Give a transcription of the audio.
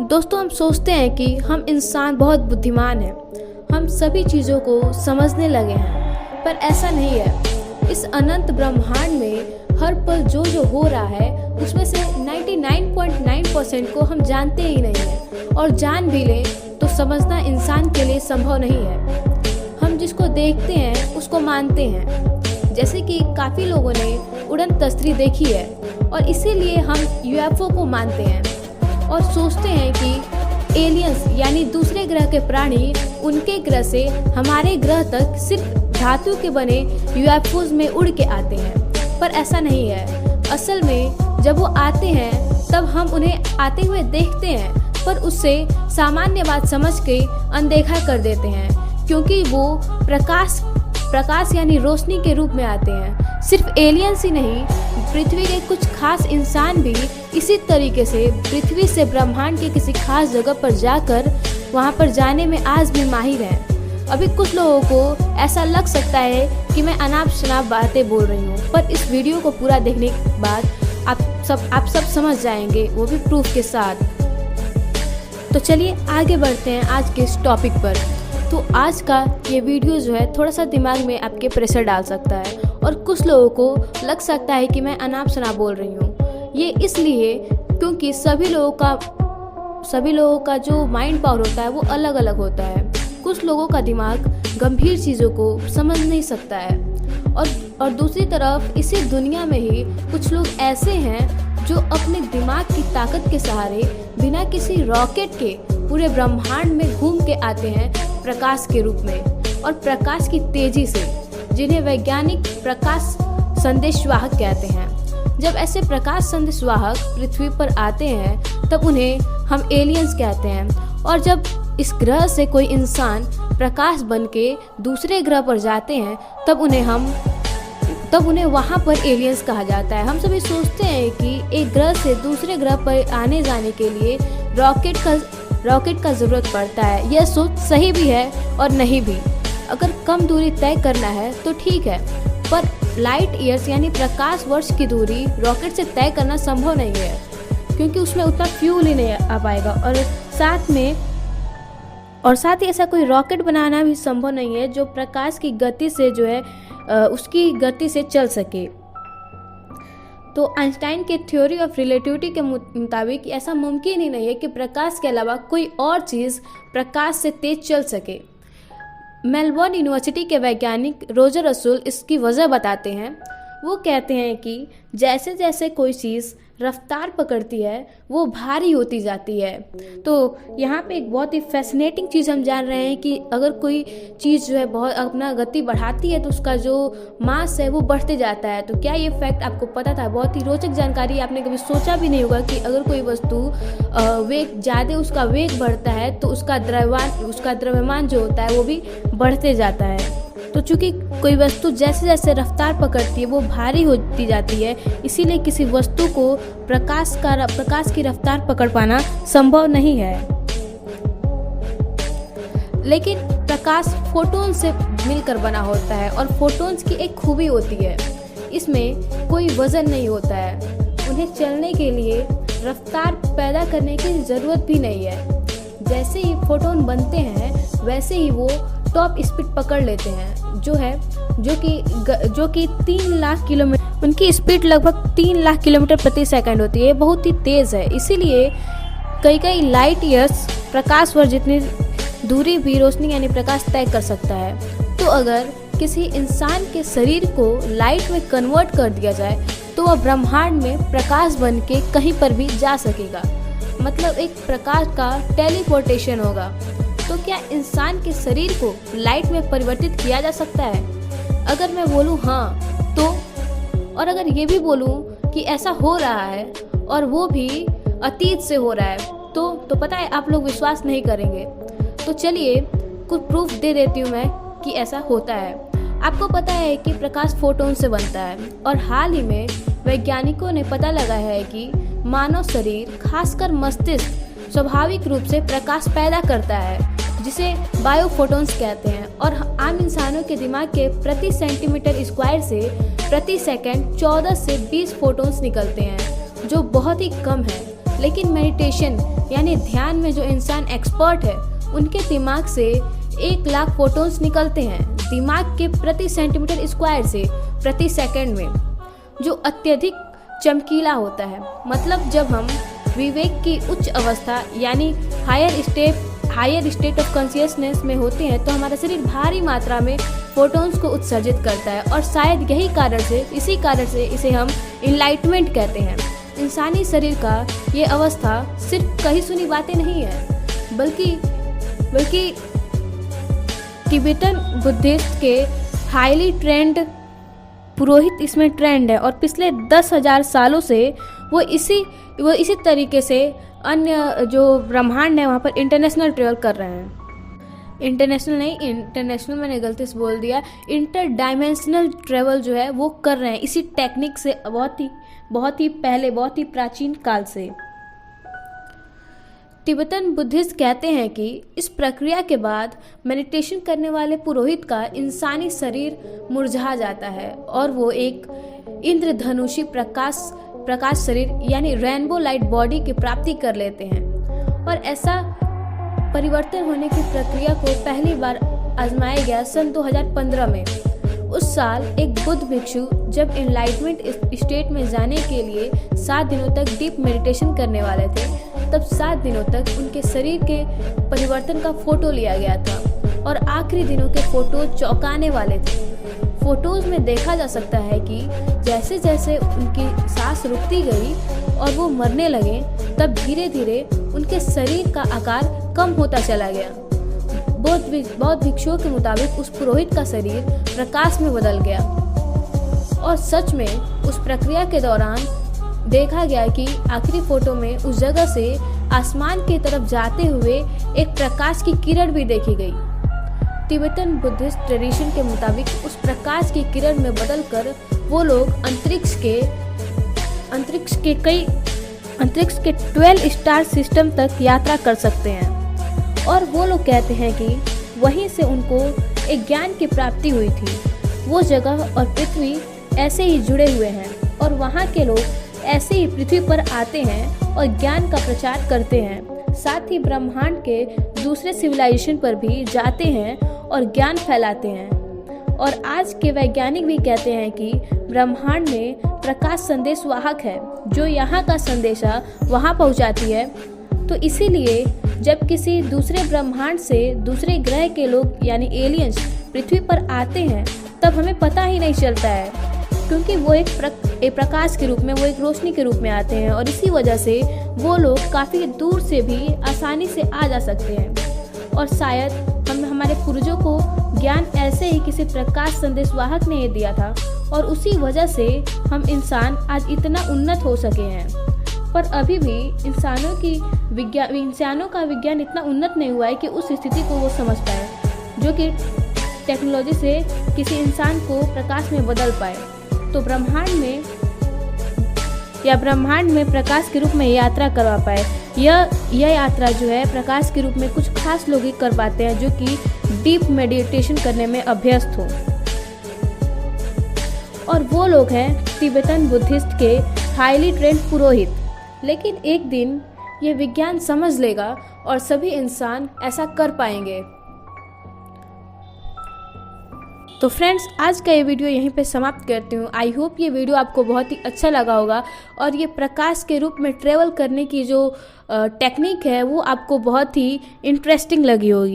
दोस्तों, हम सोचते हैं कि हम इंसान बहुत बुद्धिमान हैं, हम सभी चीज़ों को समझने लगे हैं, पर ऐसा नहीं है। इस अनंत ब्रह्मांड में हर पल जो जो हो रहा है उसमें से 99.9% को हम जानते ही नहीं हैं, और जान भी लें तो समझना इंसान के लिए संभव नहीं है। हम जिसको देखते हैं उसको मानते हैं, जैसे कि काफ़ी लोगों ने उड़न तस्वीर देखी है और इसीलिए हम यूएफओ को मानते हैं और सोचते हैं कि एलियंस यानी दूसरे ग्रह के प्राणी उनके ग्रह से हमारे ग्रह तक सिर्फ धातु के बने यूएफओज में उड़ के आते हैं, पर ऐसा नहीं है। असल में जब वो आते हैं तब हम उन्हें आते हुए देखते हैं, पर उससे सामान्य बात समझ के अनदेखा कर देते हैं, क्योंकि वो प्रकाश यानी रोशनी के रूप में आते हैं। सिर्फ एलियंस ही नहीं, पृथ्वी के कुछ खास इंसान भी इसी तरीके से पृथ्वी से ब्रह्मांड के किसी खास जगह पर जाकर वहां पर जाने में आज भी माहिर हैं। अभी कुछ लोगों को ऐसा लग सकता है कि मैं अनाप शनाप बातें बोल रही हूँ, पर इस वीडियो को पूरा देखने के बाद आप सब समझ जाएंगे, वो भी प्रूफ के साथ। तो चलिए आगे बढ़ते हैं आज के इस टॉपिक पर। तो आज का ये वीडियो जो है थोड़ा सा दिमाग में आपके प्रेशर डाल सकता है और कुछ लोगों को लग सकता है कि मैं अनाप शनाप बोल रही हूँ। ये इसलिए क्योंकि सभी लोगों का जो माइंड पावर होता है वो अलग अलग होता है। कुछ लोगों का दिमाग गंभीर चीज़ों को समझ नहीं सकता है, और दूसरी तरफ इसी दुनिया में ही कुछ लोग ऐसे हैं जो अपने दिमाग की ताकत के सहारे बिना किसी रॉकेट के पूरे ब्रह्मांड में घूम के आते हैं प्रकाश के रूप में, और प्रकाश की तेजी से, जिन्हें वैज्ञानिक प्रकाश संदेशवाहक कहते हैं। जब ऐसे प्रकाश संदेशवाहक पृथ्वी पर आते हैं तब उन्हें हम एलियंस कहते हैं, और जब इस ग्रह से कोई इंसान प्रकाश बन के दूसरे ग्रह पर जाते हैं तब उन्हें वहाँ पर एलियंस कहा जाता है। हम सभी सोचते हैं कि एक ग्रह से दूसरे ग्रह पर आने जाने के लिए रॉकेट का ज़रूरत पड़ता है। यह सोच सही भी है और नहीं भी। अगर कम दूरी तय करना है तो ठीक है, पर लाइट ईयर्स यानी प्रकाश वर्ष की दूरी रॉकेट से तय करना संभव नहीं है, क्योंकि उसमें उतना फ्यूल ही नहीं आ पाएगा, और साथ ही ऐसा कोई रॉकेट बनाना भी संभव नहीं है जो प्रकाश की गति से जो है उसकी गति से चल सके। तो आइंस्टाइन के थ्योरी ऑफ रिलेटिविटी के मुताबिक ऐसा मुमकिन ही नहीं है कि प्रकाश के अलावा कोई और चीज़ प्रकाश से तेज चल सके। मेलबोर्न यूनिवर्सिटी के वैज्ञानिक रोजर रसूल इसकी वजह बताते हैं। वो कहते हैं कि जैसे जैसे कोई चीज़ रफ्तार पकड़ती है वो भारी होती जाती है। तो यहाँ पे एक बहुत ही फैसिनेटिंग चीज़ हम जान रहे हैं कि अगर कोई चीज़ जो है बहुत अपना गति बढ़ाती है तो उसका जो मास है वो बढ़ते जाता है। तो क्या ये फैक्ट आपको पता था? बहुत ही रोचक जानकारी। आपने कभी सोचा भी नहीं होगा कि अगर कोई वस्तु वेग ज़्यादा उसका वेग बढ़ता है तो उसका द्रव्यमान जो होता है वो भी बढ़ते जाता है। तो चूँकि कोई वस्तु जैसे जैसे रफ्तार पकड़ती है वो भारी होती जाती है, इसीलिए किसी वस्तु को प्रकाश की रफ्तार पकड़ पाना संभव नहीं है। लेकिन प्रकाश फोटोन से मिलकर बना होता है, और फोटोन्स की एक खूबी होती है, इसमें कोई वजन नहीं होता है। उन्हें चलने के लिए रफ्तार पैदा करने की ज़रूरत भी नहीं है। जैसे ही फोटोन बनते हैं वैसे ही वो टॉप स्पीड पकड़ लेते हैं, जो कि 3 लाख किलोमीटर, उनकी स्पीड लगभग 3 लाख किलोमीटर प्रति सेकंड होती है। बहुत ही तेज़ है, इसीलिए कई लाइट ईयर्स प्रकाश वर्ष जितनी दूरी भी रोशनी यानी प्रकाश तय कर सकता है। तो अगर किसी इंसान के शरीर को लाइट में कन्वर्ट कर दिया जाए तो वह ब्रह्मांड में प्रकाश बन के कहीं पर भी जा सकेगा, मतलब एक प्रकाश का टेलीपोर्टेशन होगा। तो क्या इंसान के शरीर को लाइट में परिवर्तित किया जा सकता है? अगर मैं बोलूँ हाँ तो, और अगर ये भी बोलूँ कि ऐसा हो रहा है और वो भी अतीत से हो रहा है, तो पता है आप लोग विश्वास नहीं करेंगे। तो चलिए कुछ प्रूफ दे देती हूँ मैं कि ऐसा होता है। आपको पता है कि प्रकाश फोटोन से बनता है, और हाल ही में वैज्ञानिकों ने पता लगा है कि मानव शरीर, खासकर मस्तिष्क, स्वाभाविक रूप से प्रकाश पैदा करता है, जिसे बायोफोटॉन्स कहते हैं, और आम इंसानों के दिमाग के प्रति सेंटीमीटर स्क्वायर से प्रति सेकंड 14 से 20 फोटॉन्स निकलते हैं, जो बहुत ही कम है। लेकिन मेडिटेशन यानी ध्यान में जो इंसान एक्सपर्ट है उनके दिमाग से 1,00,000 फोटोन्स निकलते हैं दिमाग के प्रति सेंटीमीटर स्क्वायर से प्रति सेकंड में, जो अत्यधिक चमकीला होता है। मतलब जब हम विवेक की उच्च अवस्था यानी हायर स्टेट ऑफ कॉन्शियसनेस में होते हैं तो हमारा शरीर भारी मात्रा में फोटोन्स को उत्सर्जित करता है और शायद इसी कारण से इसे हम इनलाइटमेंट कहते हैं। इंसानी शरीर का ये अवस्था सिर्फ कही सुनी बातें नहीं है, बल्कि तिब्बतन बुद्धिस्ट के हाईली ट्रेंड पुरोहित इसमें ट्रेंड है और पिछले 10,000 सालों से वो इसी तरीके से अन्य जो ब्रह्मांड है वहाँ पर इंटरनेशनल ट्रेवल कर रहे हैं। इंटरनेशनल मैंने गलती से बोल दिया, इंटर डायमेंशनल ट्रेवल जो है वो कर रहे हैं इसी टेक्निक से बहुत ही प्राचीन काल से। तिब्बतन बुद्धिस्ट कहते हैं कि इस प्रक्रिया के बाद मेडिटेशन करने वाले पुरोहित का इंसानी शरीर मुरझा जाता है और वो एक इंद्रधनुषी प्रकाश शरीर यानी रेनबो लाइट बॉडी की प्राप्ति कर लेते हैं। और ऐसा परिवर्तन होने की प्रक्रिया को पहली बार आजमाया गया सन 2015 में। उस साल एक बुद्ध भिक्षु जब एनलाइटमेंट स्टेट में जाने के लिए 7 दिनों तक डीप मेडिटेशन करने वाले थे, तब 7 दिनों तक उनके शरीर के परिवर्तन का फोटो लिया गया था और आखिरी दिनों के फोटो चौंकाने वाले थे। फोटोज में देखा जा सकता है कि जैसे जैसे उनकी सांस रुकती गई और वो मरने लगे, तब धीरे धीरे उनके शरीर का आकार कम होता चला गया। बौद्ध भिक्षुओं के मुताबिक उस पुरोहित का शरीर प्रकाश में बदल गया और सच में उस प्रक्रिया के दौरान देखा गया कि आखिरी फोटो में उस जगह से आसमान की तरफ जाते हुए एक प्रकाश की किरण भी देखी गई। तिब्बतन बुद्धिस्ट ट्रेडिशन के मुताबिक उस प्रकाश की किरण में बदलकर वो लोग अंतरिक्ष के 12 स्टार सिस्टम तक यात्रा कर सकते हैं और वो लोग कहते हैं कि वहीं से उनको एक ज्ञान की प्राप्ति हुई थी। वो जगह और पृथ्वी ऐसे ही जुड़े हुए हैं और वहाँ के लोग ऐसे ही पृथ्वी पर आते हैं और ज्ञान का प्रचार करते हैं। साथ ही ब्रह्मांड के दूसरे सिविलाइजेशन पर भी जाते हैं और ज्ञान फैलाते हैं। और आज के वैज्ञानिक भी कहते हैं कि ब्रह्मांड में प्रकाश संदेश वाहक है जो यहाँ का संदेशा वहाँ पहुँचाती है। तो इसीलिए जब किसी दूसरे ब्रह्मांड से दूसरे ग्रह के लोग यानी एलियंस पृथ्वी पर आते हैं तब हमें पता ही नहीं चलता है, क्योंकि वो एक प्रकाश के रूप में, वो एक रोशनी के रूप में आते हैं और इसी वजह से वो लोग काफ़ी दूर से भी आसानी से आ जा सकते हैं। और शायद हमारे पूर्वजों को ज्ञान ऐसे ही किसी प्रकाश संदेशवाहक ने दिया था और उसी वजह से हम इंसान आज इतना उन्नत हो सके हैं। पर अभी भी इंसानों का विज्ञान इतना उन्नत नहीं हुआ है कि उस स्थिति को वो समझ पाए जो कि टेक्नोलॉजी से किसी इंसान को प्रकाश में बदल पाए। तो ब्रह्मांड में प्रकाश के रूप में यात्रा करवा पाए। यह यात्रा जो है प्रकाश के रूप में कुछ खास लोग ही कर पाते हैं जो कि डीप मेडिटेशन करने में अभ्यस्त हो, और वो लोग हैं तिब्बतन बुद्धिस्ट के हाईली ट्रेंड पुरोहित। लेकिन एक दिन ये विज्ञान समझ लेगा और सभी इंसान ऐसा कर पाएंगे। तो फ्रेंड्स, आज का ये वीडियो यहीं पे समाप्त करती हूँ। आई होप ये वीडियो आपको बहुत ही अच्छा लगा होगा और ये प्रकाश के रूप में ट्रेवल करने की जो टेक्निक है वो आपको बहुत ही इंटरेस्टिंग लगी होगी।